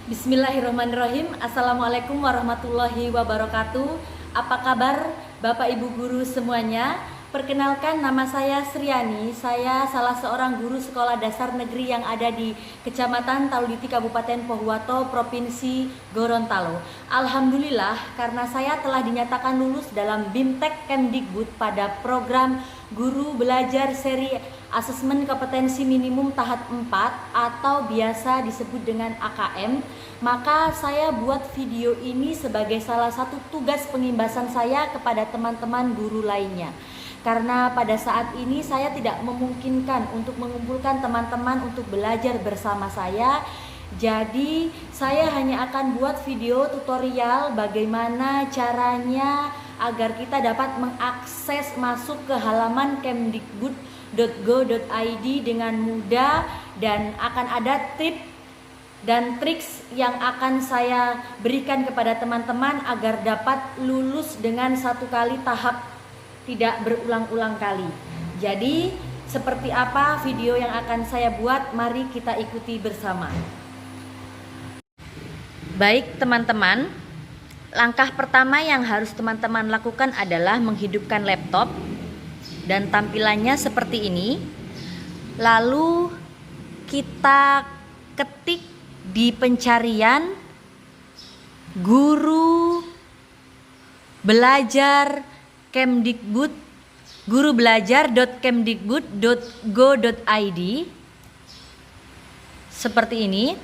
Bismillahirrahmanirrahim. Assalamualaikum warahmatullahi wabarakatuh. Apa kabar Bapak Ibu guru semuanya? Perkenalkan, nama saya Sriani. Saya salah seorang guru sekolah dasar negeri yang ada di Kecamatan Tauliti, Kabupaten Pohuwato, Provinsi Gorontalo. Alhamdulillah, karena saya telah dinyatakan lulus dalam BIMTEK Kemdikbud pada program Guru Belajar Seri Asesmen Kompetensi Minimum Tahap 4 atau biasa disebut dengan AKM, maka saya buat video ini sebagai salah satu tugas pengimbasan saya kepada teman-teman guru lainnya. Karena pada saat ini saya tidak memungkinkan untuk mengumpulkan teman-teman untuk belajar bersama saya. Jadi saya hanya akan buat video tutorial bagaimana caranya agar kita dapat mengakses masuk ke halaman kemdikbud.go.id dengan mudah, dan akan ada tips dan triks yang akan saya berikan kepada teman-teman agar dapat lulus dengan satu kali tahap, tidak berulang-ulang kali. Jadi seperti apa video yang akan saya buat, mari kita ikuti bersama. Baik teman-teman, langkah pertama yang harus teman-teman lakukan adalah menghidupkan laptop dan tampilannya seperti ini. Lalu kita ketik di pencarian Guru Belajar Kemdikbud, gurubelajar.kemdikbud.go.id seperti ini.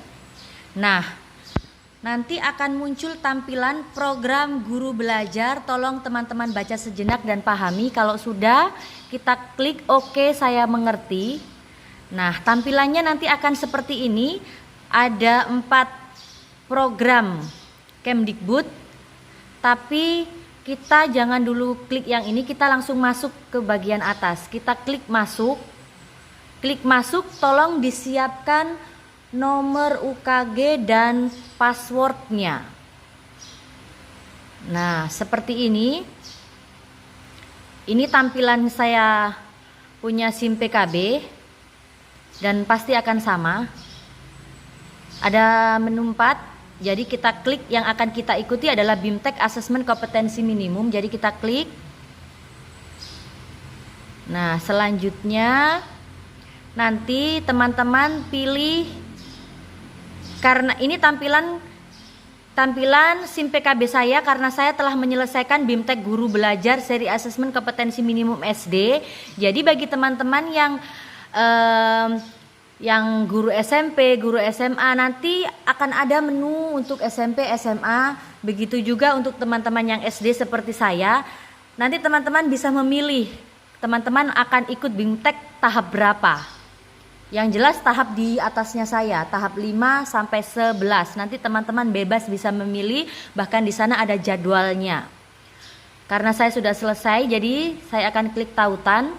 Nah, nanti akan muncul tampilan program Guru Belajar. Tolong teman-teman baca sejenak dan pahami. Kalau sudah, kita klik OK, saya mengerti. Nah, tampilannya nanti akan seperti ini. Ada 4 program Kemdikbud, tapi kita jangan dulu klik yang ini, kita langsung masuk ke bagian atas. Kita klik masuk. Klik masuk, tolong disiapkan nomor UKG dan passwordnya. Nah, seperti ini. Ini tampilan saya punya SIM PKB dan pasti akan sama. Ada menu 4. Jadi kita klik, yang akan kita ikuti adalah BIMTEK Asesmen Kompetensi Minimum. Jadi kita klik. Nah, selanjutnya nanti teman-teman pilih, karena ini tampilan SIM PKB saya, karena saya telah menyelesaikan BIMTEK Guru Belajar Seri Asesmen Kompetensi Minimum SD. Jadi bagi teman-teman yang guru SMP, guru SMA, nanti akan ada menu untuk SMP, SMA. Begitu juga untuk teman-teman yang SD seperti saya. Nanti teman-teman bisa memilih, teman-teman akan ikut BIMTEK tahap berapa. Yang jelas tahap di atasnya saya, tahap 5 sampai 11. Nanti teman-teman bebas bisa memilih, bahkan di sana ada jadwalnya. Karena saya sudah selesai, jadi saya akan klik tautan.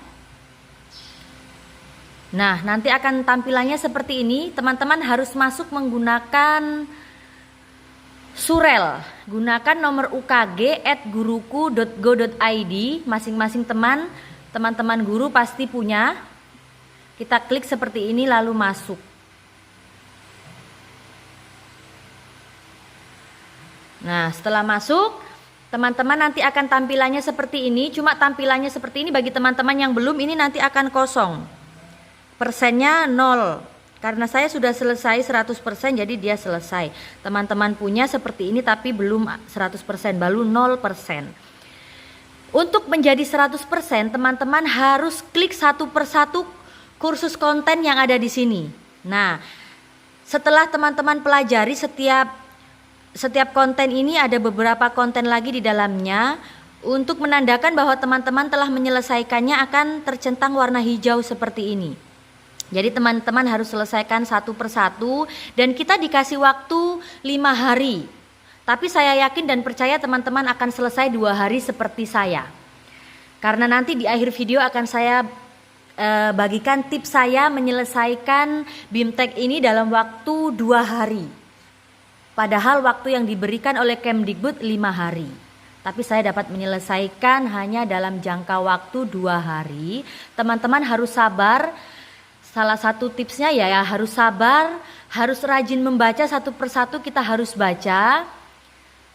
Nah, nanti akan tampilannya seperti ini. Teman-teman harus masuk menggunakan surel. Gunakan nomor UKG @guruku.go.id. Masing-masing teman-teman guru pasti punya. Kita klik seperti ini lalu masuk. Nah, setelah masuk, teman-teman nanti akan tampilannya seperti ini. Cuma tampilannya seperti ini bagi teman-teman yang belum, ini nanti akan kosong. Persennya 0, karena saya sudah selesai 100%, jadi dia selesai. Teman-teman punya seperti ini tapi belum 100%, baru 0%. Untuk menjadi 100%, teman-teman harus klik satu persatu kursus konten yang ada di sini. Nah, setelah teman-teman pelajari setiap konten ini, ada beberapa konten lagi di dalamnya. Untuk menandakan bahwa teman-teman telah menyelesaikannya akan tercentang warna hijau seperti ini. Jadi teman-teman harus selesaikan satu persatu, dan kita dikasih waktu 5 hari. Tapi saya yakin dan percaya teman-teman akan selesai 2 hari seperti saya. Karena nanti di akhir video akan saya bagikan tips saya menyelesaikan BIMTEK ini dalam waktu 2 hari. Padahal waktu yang diberikan oleh Kemdikbud 5 hari. Tapi saya dapat menyelesaikan hanya dalam jangka waktu 2 hari. Teman-teman harus sabar. Salah satu tipsnya ya harus sabar, harus rajin membaca, satu persatu kita harus baca.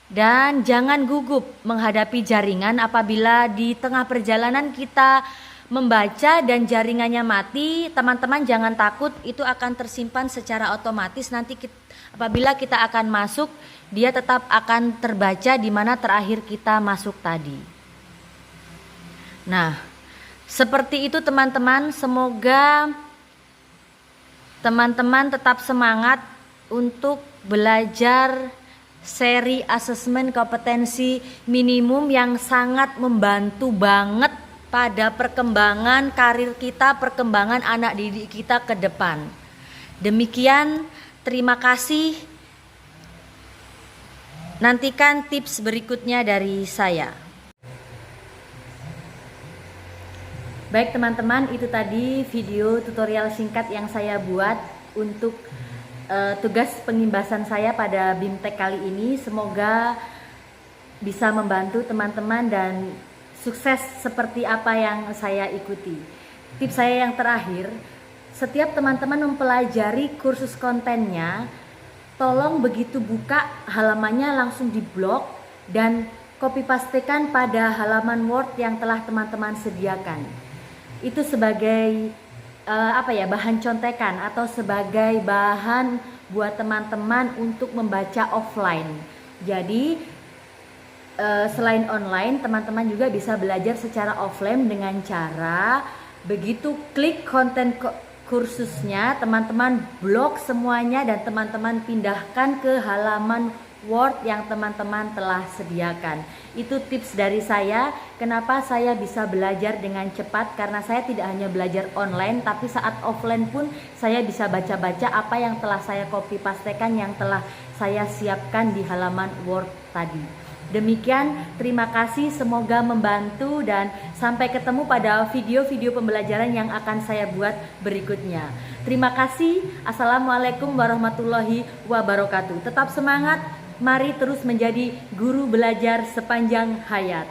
Dan jangan gugup menghadapi jaringan. Apabila di tengah perjalanan kita membaca dan jaringannya mati, teman-teman jangan takut, itu akan tersimpan secara otomatis. Nanti apabila kita akan masuk, dia tetap akan terbaca di mana terakhir kita masuk tadi. Nah, seperti itu teman-teman. Semoga teman-teman tetap semangat untuk belajar seri asesmen kompetensi minimum yang sangat membantu banget pada perkembangan karir kita, perkembangan anak didik kita ke depan. Demikian, terima kasih. Nantikan tips berikutnya dari saya. Baik teman-teman, itu tadi video tutorial singkat yang saya buat untuk tugas pengimbasan saya pada BIMTEK kali ini. Semoga bisa membantu teman-teman dan sukses seperti apa yang saya ikuti. Tips saya yang terakhir, setiap teman-teman mempelajari kursus kontennya, tolong begitu buka halamannya langsung diblok dan copy pastekan pada halaman Word yang telah teman-teman sediakan. Itu sebagai bahan contekan atau sebagai bahan buat teman-teman untuk membaca offline. Jadi selain online, teman-teman juga bisa belajar secara offline dengan cara begitu klik konten kursusnya, teman-teman blok semuanya dan teman-teman pindahkan ke halaman Word yang teman-teman telah sediakan. Itu tips dari saya. Kenapa saya bisa belajar dengan cepat? Karena saya tidak hanya belajar online, tapi saat offline pun saya bisa baca-baca apa yang telah saya copy pastekan, yang telah saya siapkan di halaman Word tadi. Demikian, terima kasih, semoga membantu dan sampai ketemu pada video-video pembelajaran yang akan saya buat berikutnya. Terima kasih. Assalamualaikum warahmatullahi wabarakatuh. Tetap semangat. Mari terus menjadi guru belajar sepanjang hayat.